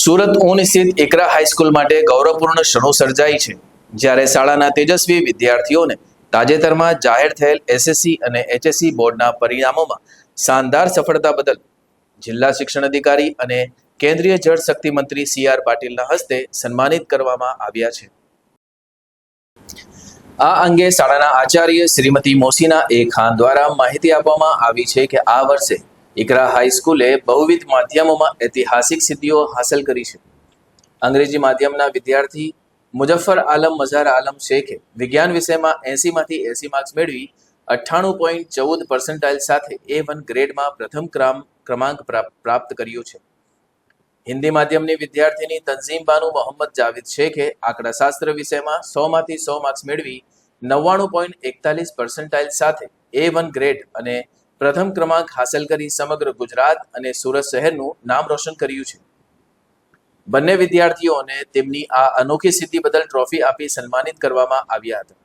સુરત ઊન સ્થિત એકરા હાઈસ્કૂલ માટે ગૌરવપૂર્ણ ક્ષણો સર્જાઈ છે, જ્યારે શાળાના તેજસ્વી વિદ્યાર્થીઓને તાજેતરમાં જાહેર થયેલ એસએસસી અને એચએસસી બોર્ડના પરિણામોમાં શાનદાર સફળતા બદલ જિલ્લા શિક્ષણ અધિકારી અને કેન્દ્રીય જળ શક્તિ મંત્રી CR પાટીલના હસ્તે સન્માનિત કરવામાં આવ્યા છે। આ અંગે શાળાના આચાર્ય શ્રીમતી મોસીના એ ખાન દ્વારા માહિતી આપવામાં આવી છે કે આ વર્ષે એકરા હાઈસ્કૂલે બહુવિધ માધ્યમોમાં ઐતિહાસિક સિદ્ધિઓ હાંસલ કરી છે। અંગ્રેજી માધ્યમના વિદ્યાર્થી મુઝફ્ફર આલમ મઝાર આલમ શેખે વિજ્ઞાન વિષયમાં 80માંથી 80 માર્ક્સ મેળવી 98.14% સાથે A1 ગ્રેડમાં પ્રથમ ક્રમાંક પ્રાપ્ત કર્યો છે। હિન્દી માધ્યમની વિદ્યાર્થીની તંઝીમ બાનુ મોહમ્મદ જાવેદ શેખે આંકડાશાસ્ત્ર વિષયમાં 100માંથી 100 માર્ક્સ મેળવી 99.41% સાથે A1 ગ્રેડ અને પ્રથમ ક્રમાંક હાંસલ કરી સમગ્ર ગુજરાત અને સુરત શહેરનું નામ રોશન કર્યું છે। બંને વિદ્યાર્થીઓને તેમની આ અનોખી સિદ્ધિ બદલ ટ્રોફી આપી સન્માનિત કરવામાં આવ્યા હતા।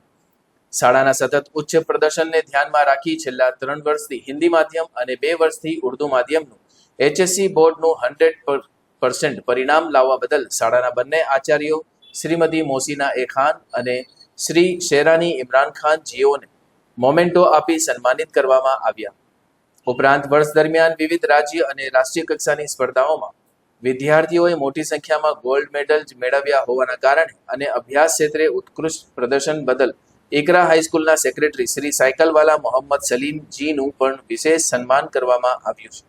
શાળાના સતત ઉચ્ચ પ્રદર્શનને ધ્યાનમાં રાખી છેલ્લા 3 વર્ષથી હિન્દી માધ્યમ અને 2 વર્ષથી ઉર્દુ માધ્યમનું HSC બોર્ડનું 100% પરિણામ લાવવા બદલ શાળાના બંને આચાર્યો શ્રીમતી મોસીના એ ખાન અને શ્રી શેરાની ઇમરાન ખાન જીઓને મોમેન્ટો આપી સન્માનિત કરવામાં આવ્યા। ઉપરાંત વર્ષ દરમિયાન વિવિધ રાજ્ય અને રાષ્ટ્રીય કક્ષાની સ્પર્ધાઓમાં વિદ્યાર્થીઓએ મોટી સંખ્યામાં ગોલ્ડ મેડલ મેળવ્યા હોવાના કારણે અને અભ્યાસ ક્ષેત્રે ઉત્કૃષ્ટ પ્રદર્શન બદલ એકરા હાઈસ્કૂલના સેક્રેટરી શ્રી સાયકલવાલા મોહમ્મદ સલીમ જીનું પણ વિશેષ સન્માન કરવામાં આવ્યું છે।